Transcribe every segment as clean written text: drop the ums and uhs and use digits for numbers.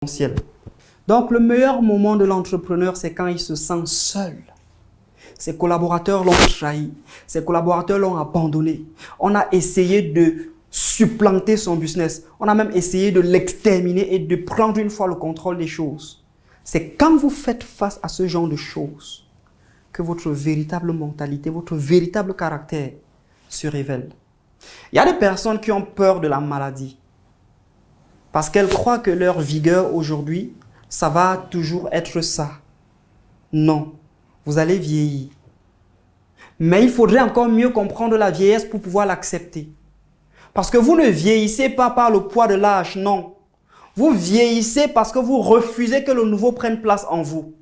essentiel. Donc, le meilleur moment de l'entrepreneur, c'est quand il se sent seul. Ses collaborateurs l'ont trahi. Ses collaborateurs l'ont abandonné. On a essayé de supplanter son business. On a même essayé de l'exterminer et de prendre une fois le contrôle des choses. C'est quand vous faites face à ce genre de choses que votre véritable mentalité, votre véritable caractère se révèle. Il y a des personnes qui ont peur de la maladie parce qu'elles croient que leur vigueur aujourd'hui, ça va toujours être ça. Non, vous allez vieillir. Mais il faudrait encore mieux comprendre la vieillesse pour pouvoir l'accepter. Parce que vous ne vieillissez pas par le poids de l'âge, non. Vous vieillissez parce que vous refusez que le nouveau prenne place en vous.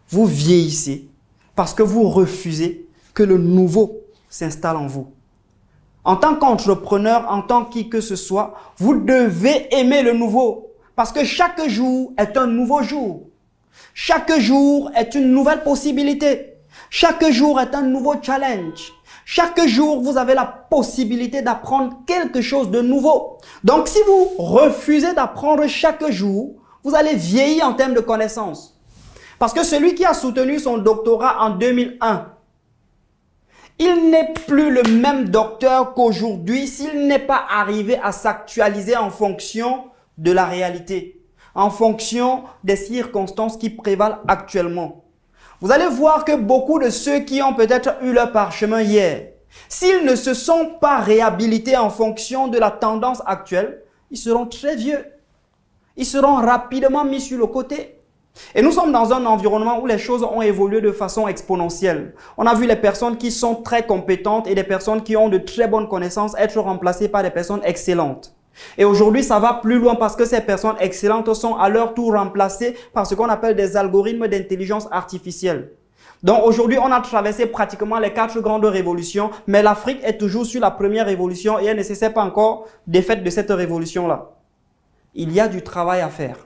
Vous vieillissez parce que vous refusez que le nouveau s'installe en vous. En tant qu'entrepreneur, en tant qui que ce soit, vous devez aimer le nouveau. Parce que chaque jour est un nouveau jour. Chaque jour est une nouvelle possibilité. Chaque jour est un nouveau challenge. Chaque jour, vous avez la possibilité d'apprendre quelque chose de nouveau. Donc, si vous refusez d'apprendre chaque jour, vous allez vieillir en termes de connaissances. Parce que celui qui a soutenu son doctorat en 2001, il n'est plus le même docteur qu'aujourd'hui s'il n'est pas arrivé à s'actualiser en fonction de la réalité, en fonction des circonstances qui prévalent actuellement. Vous allez voir que beaucoup de ceux qui ont peut-être eu leur parchemin hier, s'ils ne se sont pas réhabilités en fonction de la tendance actuelle, ils seront très vieux. Ils seront rapidement mis sur le côté. Et nous sommes dans un environnement où les choses ont évolué de façon exponentielle. On a vu les personnes qui sont très compétentes et des personnes qui ont de très bonnes connaissances être remplacées par des personnes excellentes. Et aujourd'hui, ça va plus loin parce que ces personnes excellentes sont à leur tour remplacées par ce qu'on appelle des algorithmes d'intelligence artificielle. Donc aujourd'hui, on a traversé pratiquement les 4 grandes révolutions, mais l'Afrique est toujours sur la première révolution et elle ne se sait pas encore des faits de cette révolution-là. Il y a du travail à faire.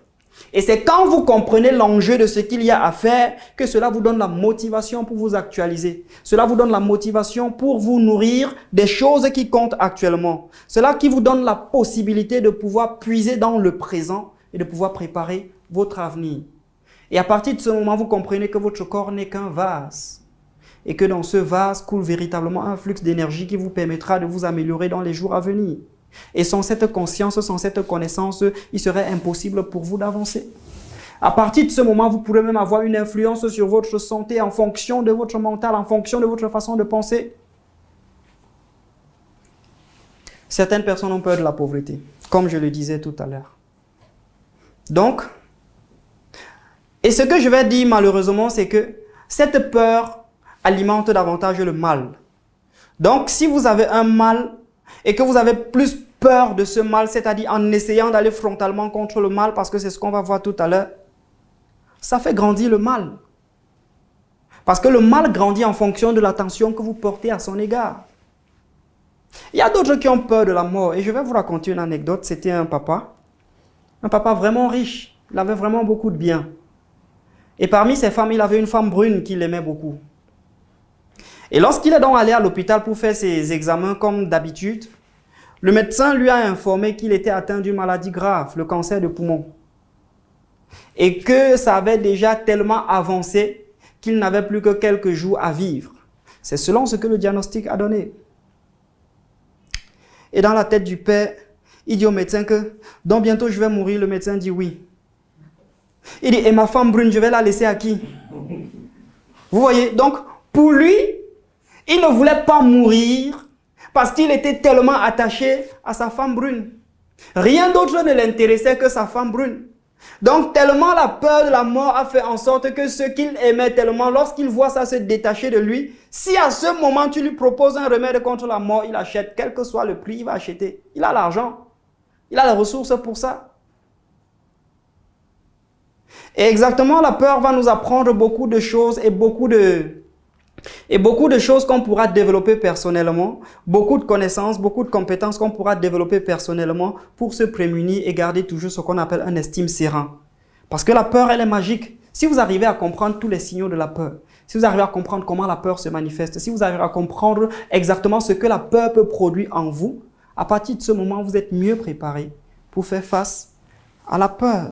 Et c'est quand vous comprenez l'enjeu de ce qu'il y a à faire que cela vous donne la motivation pour vous actualiser. Cela vous donne la motivation pour vous nourrir des choses qui comptent actuellement. Cela qui vous donne la possibilité de pouvoir puiser dans le présent et de pouvoir préparer votre avenir. Et à partir de ce moment, vous comprenez que votre corps n'est qu'un vase. Et que dans ce vase coule véritablement un flux d'énergie qui vous permettra de vous améliorer dans les jours à venir. Et sans cette conscience, sans cette connaissance, il serait impossible pour vous d'avancer. À partir de ce moment, vous pourrez même avoir une influence sur votre santé en fonction de votre mental, en fonction de votre façon de penser. Certaines personnes ont peur de la pauvreté, comme je le disais tout à l'heure. Donc, et ce que je vais dire malheureusement, c'est que cette peur alimente davantage le mal. Donc, si vous avez un mal, et que vous avez plus peur de ce mal, c'est-à-dire en essayant d'aller frontalement contre le mal, parce que c'est ce qu'on va voir tout à l'heure, ça fait grandir le mal. Parce que le mal grandit en fonction de l'attention que vous portez à son égard. Il y a d'autres qui ont peur de la mort, et je vais vous raconter une anecdote. C'était un papa vraiment riche, il avait vraiment beaucoup de biens. Et parmi ses femmes, il avait une femme brune qu'il aimait beaucoup. Et lorsqu'il est donc allé à l'hôpital pour faire ses examens comme d'habitude, le médecin lui a informé qu'il était atteint d'une maladie grave, le cancer de poumon. Et que ça avait déjà tellement avancé qu'il n'avait plus que quelques jours à vivre. C'est selon ce que le diagnostic a donné. Et dans la tête du père, il dit au médecin que « donc bientôt je vais mourir ». Le médecin dit « oui ». Il dit « et ma femme brune, je vais la laisser à qui ?» Vous voyez, donc pour lui, il ne voulait pas mourir parce qu'il était tellement attaché à sa femme brune. Rien d'autre ne l'intéressait que sa femme brune. Donc tellement la peur de la mort a fait en sorte que ce qu'il aimait tellement, lorsqu'il voit ça se détacher de lui, si à ce moment tu lui proposes un remède contre la mort, il achète, quel que soit le prix, il va acheter. Il a l'argent, il a les ressources pour ça. Et exactement, la peur va nous apprendre beaucoup de choses et beaucoup de choses qu'on pourra développer personnellement, beaucoup de connaissances, beaucoup de compétences qu'on pourra développer personnellement pour se prémunir et garder toujours ce qu'on appelle un estime serein. Parce que la peur, elle est magique. Si vous arrivez à comprendre tous les signaux de la peur, si vous arrivez à comprendre comment la peur se manifeste, si vous arrivez à comprendre exactement ce que la peur peut produire en vous, à partir de ce moment, vous êtes mieux préparé pour faire face à la peur.